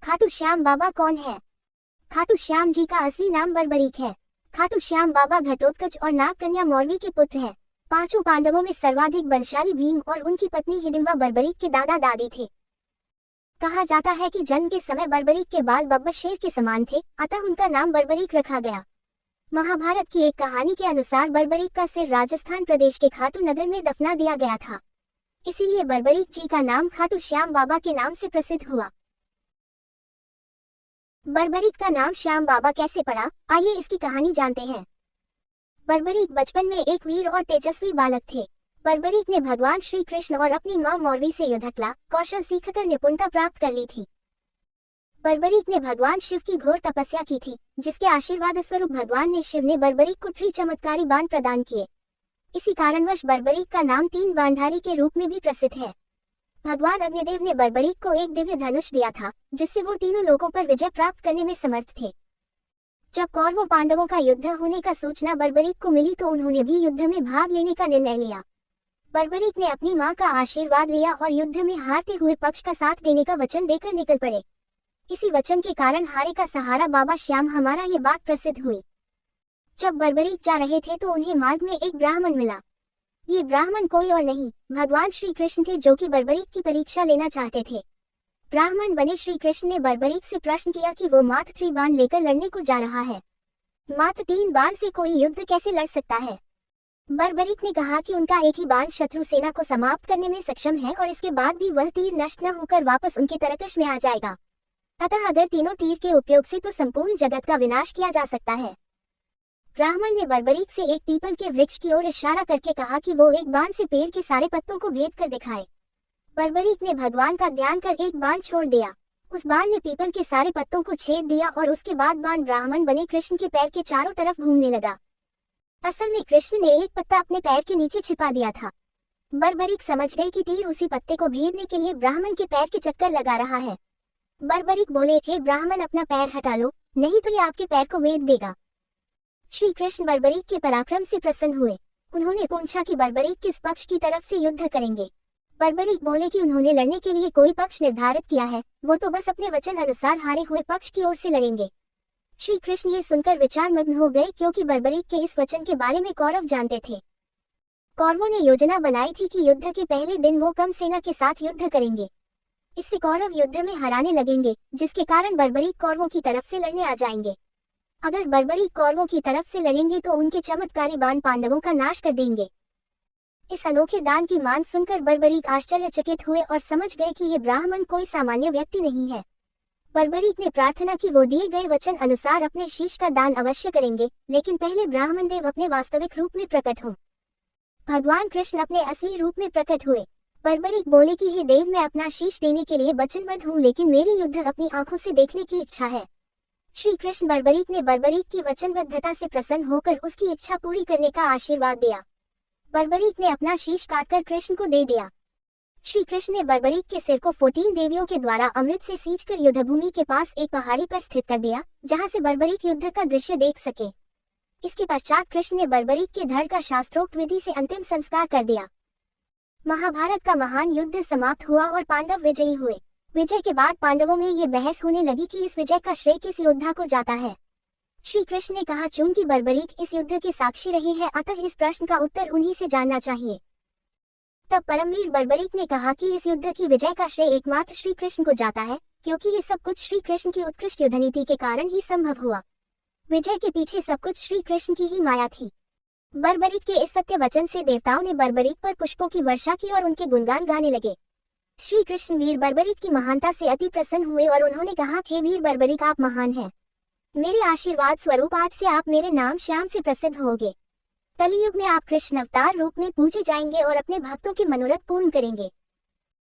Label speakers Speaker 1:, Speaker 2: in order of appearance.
Speaker 1: खाटू श्याम बाबा कौन है? खाटू श्याम जी का असली नाम बर्बरीक है। खाटू श्याम बाबा घटोत्कच और नागकन्या मौर्वी के पुत्र हैं। पांचों पांडवों में सर्वाधिक बलशाली भीम और उनकी पत्नी हिडिंबा बर्बरीक के दादा दादी थे। कहा जाता है कि जन्म के समय बर्बरीक के बाल बब्बर शेर के समान थे, अतः उनका नाम बर्बरीक रखा गया। महाभारत की एक कहानी के अनुसार बर्बरीक का सिर राजस्थान प्रदेश के खाटू नगर में दफना दिया गया था। इसीलिए बर्बरीक जी का नाम खाटू श्याम बाबा के नाम से प्रसिद्ध हुआ। बर्बरीक का नाम श्याम बाबा कैसे पड़ा, आइए इसकी कहानी जानते हैं। बर्बरीक बचपन में एक वीर और तेजस्वी बालक थे। बर्बरीक ने भगवान श्री कृष्ण और अपनी मां मौर्वी से युद्धकला कौशल सीखकर निपुणता प्राप्त कर ली थी। बर्बरीक ने भगवान शिव की घोर तपस्या की थी, जिसके आशीर्वाद स्वरूप भगवान ने शिव ने बर्बरीक को 3 चमत्कारी बाण प्रदान किए। इसी कारणवश बर्बरीक का नाम 3 बाणधारी के रूप में भी प्रसिद्ध है। भगवान अग्निदेव ने बर्बरीक को एक दिव्य धनुष दिया था, जिससे वो तीनों लोकों पर विजय प्राप्त करने में समर्थ थे। जब कौरवों पांडवों का युद्ध होने का सूचना बर्बरीक को मिली तो उन्होंने भी युद्ध में भाग लेने का निर्णय लिया। बर्बरीक ने अपनी मां का आशीर्वाद लिया और युद्ध में हारते हुए पक्ष का साथ देने का वचन देकर निकल पड़े। इसी वचन के कारण हारे का सहारा बाबा श्याम हमारा ये बात प्रसिद्ध हुई। जब बर्बरीक जा रहे थे तो उन्हें मार्ग में एक ब्राह्मण मिला। ये ब्राह्मण कोई और नहीं, भगवान श्री कृष्ण थे, जो कि बर्बरीक की परीक्षा लेना चाहते थे। ब्राह्मण बने श्री कृष्ण ने बर्बरीक से प्रश्न किया कि वो मात्र 3 बाण लेकर लड़ने को जा रहा है। मात्र 3 बाण से कोई युद्ध कैसे लड़ सकता है? बर्बरीक ने कहा कि उनका एक ही बाण शत्रु सेना को समाप्त करने में सक्षम है और इसके बाद भी वह तीर नष्ट न होकर वापस उनके तरकश में आ जाएगा। अतः अगर तीनों तीर के उपयोग से तो संपूर्ण जगत का विनाश किया जा सकता है। ब्राह्मण ने बर्बरीक से एक पीपल के वृक्ष की ओर इशारा करके कहा कि वो एक बाण से पेड़ के सारे पत्तों को भेद कर दिखाए। बर्बरीक ने भगवान का ध्यान कर एक बाण छोड़ दिया। उस बाण ने पीपल के सारे पत्तों को छेद दिया और उसके बाद बाण ब्राह्मण बने कृष्ण के पैर के चारों तरफ घूमने लगा। असल में कृष्ण ने एक पत्ता अपने पैर के नीचे छिपा दिया था। बर्बरीक समझ गए कि तीर उसी पत्ते को भेदने के लिए ब्राह्मण के पैर के चक्कर लगा रहा है। बर्बरीक बोले, हे ब्राह्मण, अपना पैर हटा लो, नहीं तो ये आपके पैर को वेद देगा। श्री कृष्ण बर्बरीक के पराक्रम से प्रसन्न हुए। उन्होंने पूछा कि बर्बरीक किस पक्ष की तरफ से युद्ध करेंगे। बर्बरीक बोले कि उन्होंने लड़ने के लिए कोई पक्ष निर्धारित किया है, वो तो बस अपने वचन अनुसार हारे हुए पक्ष की ओर से लड़ेंगे। श्री कृष्ण ये सुनकर विचारमग्न हो गए, क्योंकि बर्बरीक के इस वचन के बारे में कौरव जानते थे। कौरवों ने योजना बनाई थी कि युद्ध के पहले दिन वो कम सेना के साथ युद्ध करेंगे। इससे कौरव युद्ध में हराने लगेंगे, जिसके कारण बर्बरीक कौरवों की तरफ से लड़ने आ जाएंगे। अगर बर्बरीक कौरवों की तरफ से लड़ेंगे तो उनके चमत्कारी बाण पांडवों का नाश कर देंगे। इस अनोखे दान की मांग सुनकर बर्बरीक आश्चर्यचकित हुए और समझ गए कि ये ब्राह्मण कोई सामान्य व्यक्ति नहीं है। बर्बरीक ने प्रार्थना की वो दिए गए वचन अनुसार अपने शीश का दान अवश्य करेंगे, लेकिन पहले ब्राह्मण देव अपने वास्तविक रूप में प्रकट हों। भगवान कृष्ण अपने असली रूप में प्रकट हुए। बर्बरीक बोले कि हे देव, मैं अपना शीश देने के लिए वचनबद्ध हूँ, लेकिन मेरी युद्ध अपनी आंखों से देखने की इच्छा है। श्री कृष्ण बर्बरीक ने बर्बरीक की वचनबद्धता से प्रसन्न होकर उसकी इच्छा पूरी करने का आशीर्वाद दिया। बर्बरीक ने अपना शीश काटकर कृष्ण को दे दिया। श्री कृष्ण ने बर्बरीक के सिर को 14 देवियों के द्वारा अमृत से सींचकर युद्धभूमि के पास एक पहाड़ी पर स्थित कर दिया, जहां से बर्बरीक युद्ध का दृश्य देख सके। इसके पश्चात कृष्ण ने बर्बरीक के धड़ का शास्त्रोक्त विधि से अंतिम संस्कार कर दिया। महाभारत का महान युद्ध समाप्त हुआ और पांडव विजयी हुए। विजय के बाद पांडवों में ये बहस होने लगी कि इस विजय का श्रेय किस योद्धा को जाता है। श्री कृष्ण ने कहा, चूंकि बर्बरीक इस युद्ध के साक्षी रहे हैं, अतः इस प्रश्न का उत्तर उन्हीं से जानना चाहिए। तब परमवीर बर्बरीक ने कहा कि इस युद्ध की विजय का श्रेय एकमात्र श्री कृष्ण को जाता है, क्योंकि ये सब कुछ श्री कृष्ण की उत्कृष्ट युद्ध नीति के कारण ही संभव हुआ। विजय के पीछे सब कुछ श्री कृष्ण की ही माया थी। बर्बरीक के इस सत्य वचन से देवताओं ने बर्बरीक पर पुष्पों की वर्षा की और उनके गुणगान गाने लगे। श्री कृष्ण वीर बर्बरीक की महानता से अति प्रसन्न हुए और उन्होंने कहा, हे वीर बर्बरीक, आप महान हैं। मेरे आशीर्वाद स्वरूप आज से आप मेरे नाम श्याम से प्रसिद्ध होंगे। कलियुग में आप कृष्ण अवतार रूप में पूजे जाएंगे और अपने भक्तों के मनोरथ पूर्ण करेंगे।